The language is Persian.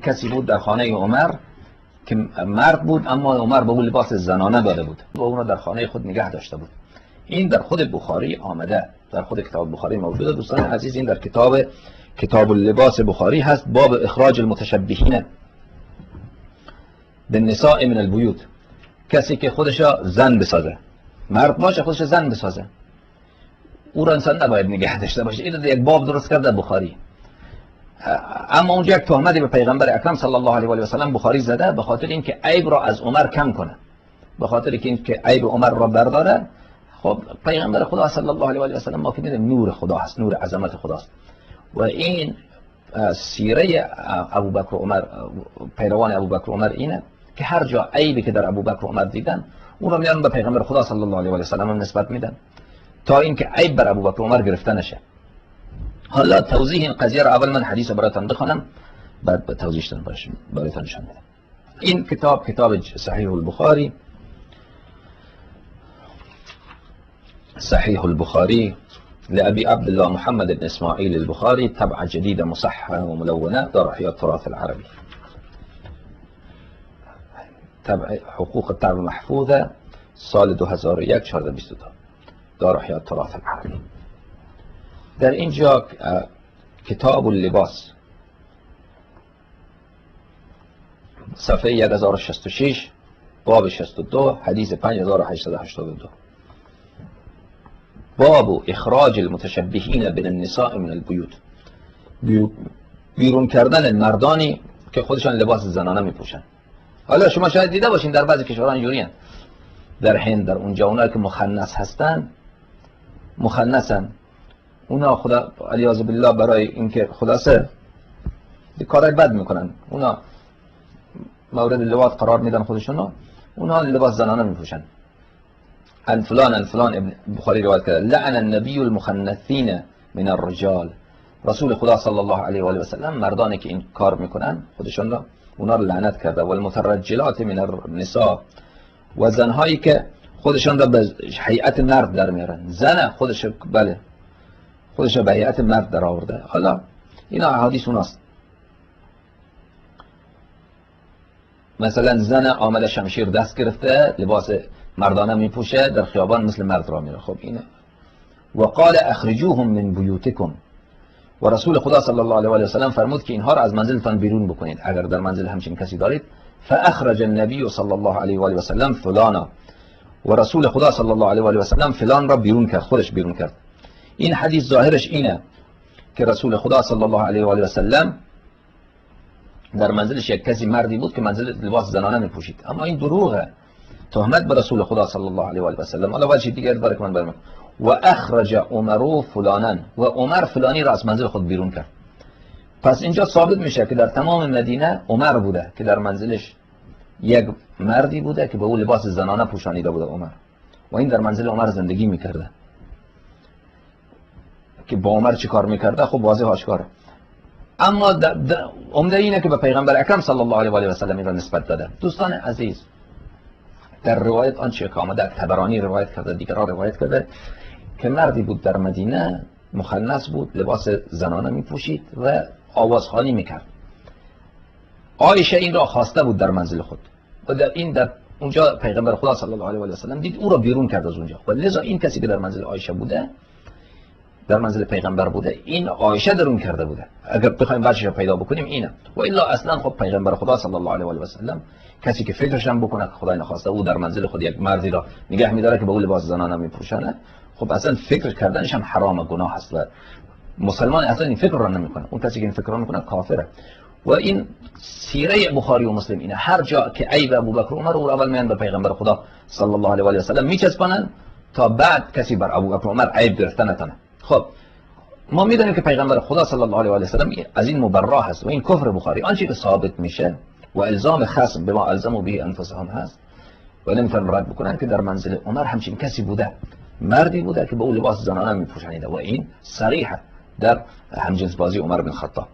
کسی بود در خانه عمر که مرد بود، اما عمر به او لباس زنانه داده بود و اون را در خانه خود نگه داشته بود. این در خود بخاری آمده، در خود کتاب بخاری موجوده. دوستان عزیز، این در کتاب اللباس بخاری هست، باب اخراج المتشبهین بالنساء من البیوت. کسی که خودش زن بسازه، مرد باشه خودش زن بسازه، او را انسان نباید نگه داشته باشه. این یک باب درست کرده بخاری. اما اونجا یک تهمتی به پیغمبر اکرم صلی الله علیه و آله و سلم بخاری زده، به خاطر اینکه عیب را از عمر کم کنه، به خاطر اینکه عیب عمر را برداره. خب پیغمبر خدا صلی الله علیه و آله و سلم ما که میدونیم نور خدا هست، نور عظمت خداست، و این سیره ابوبکر و عمر، پیروان ابوبکر و عمر اینه که هر جا عیبی که در ابوبکر و عمر دیدن اون رو میارن به پیغمبر خدا صلی الله علیه و آله و سلم نسبت میدن تا اینکه عیب بر ابوبکر و عمر گرفته نشه. حالا توضیح این قضیه رو اول من حدیث براتون بخونم، بعد به توضیحش براتون نشون میدم. این کتاب صحیح البخاری، صحيح البخاري لأبي عبد الله محمد بن إسماعيل البخاري، طبعة جديدة مصححة وملونة، دار إحياء التراث العربي، طبع حقوق الطبع محفوظة، سال 2001 1422، دار إحياء التراث العربي. در اینجا کتاب اللباس صفحه 1066 باب 62 حدیث 5882، باب اخراج المتشبهین بالنساء من البیوت، بیرون کردن مردانی که خودشان لباس زنانه میپوشن. حالا شما شاید دیده باشین در بعضی کشورها اینجوریان، در هند، در اونجا اونایی که مخنث هستن، مخنثن، اونا خدا علیاذ بالله برای اینکه خلاصه کارای بد میکنن، اونا مورد لواط قرار میدن خودشونو، اونا لباس زنانه میپوشن. عن فلان ابن بخاری روایت کرده لعن النبی المخنثین من الرجال، رسول خدا صلی الله علیه و آله و سلم مردانی که این کار میکنن خودشون را، اونا رو لعنت کرده. و المترجلات من النساء، و زنهایی که خودشون را به هیئت مرد در میارن، زن خودش بله خودش به هیئت مرد در آورده. حالا اینا احادیث اوناست. مثلا زن آمده شمشیر دست گرفته، لباس مردانه میپوشه، در خیابان مثل مرد را میره. خب اینه. و قال اخرجوهم من بیوتکم، و رسول خدا صلی الله علیه و آله و سلم فرمود که اینها را از منزلتان بیرون بکنید اگر در منزل همچین کسی دارید. فاخرج النبی صلی الله علیه و آله و سلم فلانا، و رسول خدا صلی الله علیه و آله و سلم فلان را بیرون کرد، خودش بیرون کرد. این حدیث ظاهرش اینه که رسول خدا صلی الله علیه و آله و سلم در منزلش یک کسی مردی بود که منزل لباس زنانه میپوشید، اما این دروغه، تهمت به رسول خدا صلی الله علیه و آله و سلم. حالا وجه دیگه داره که من برم. و اخرج عمر فلانن، و عمر فلانی را از منزل خود بیرون کرد. پس اینجا ثابت میشه که در تمام مدینه عمر بوده که در منزلش یک مردی بوده که به او لباس زنانه پوشانیده بوده عمر، و این در منزل عمر زندگی میکرده. که با عمر چی کار میکرده خب واضح آشکاره. اما عمده اینه که به پیغمبر اکرم صلی الله علیه و آله و سلم را نسبت داده. دوستان عزیز، در روایت آنچه که آمده، طبرانی روایت کرده، دیگران روایت کرده که مردی بود در مدینه، مخنث بود، لباس زنانه میپوشید و آوازخوانی میکرد. عایشه این را خواسته بود در منزل خود، و در اونجا پیغمبر خدا صلی الله علیه و آله و سلم دید، او را بیرون کرد از اونجا. و لذا این کسی که در منزل عایشه بوده، در منزل پیغمبر بوده، این عایشه درون کرده بوده. اگر بخوایم وجهش رو پیدا بکنیم اینه. و الا اصلا خب پیغمبر خدا صلی الله علیه و آله و سلم کسی که فکرش هم بکنه که خدای نخواسته او در منزل خود یک مردی را نگه می‌داره که به او لباس زنانه میپوشونه، خب اصلا فکر کردنش هم حرام، گناه است و مسلمان اصلا این فکر را نمیکنه. اون کسی که این فکر را میکنه کافره. و این سیره بخاری و مسلم اینه، هر جا که عیب ابوبکر و عمر او اول میان به پیغمبر خدا صلی الله علیه و آله و سلم میچسبونن تا بعد کسی بر ابوبکر و عمر عیب گرفته نتونه. خب ما میدونیم که پیغمبر خدا صلی الله علیه و آله و سلم از این مبرا هست و این کفر بخاری آنچه که ثابت میشه و الزام خصم به ما الزموا به انفسهم هست و نمیتونن رد بکنن که در منزل عمر همچین کسی بوده، مردی بوده که به او لباس زنانه میپوشانیده، و این صریحه در همجنس بازی عمر بن خطاب.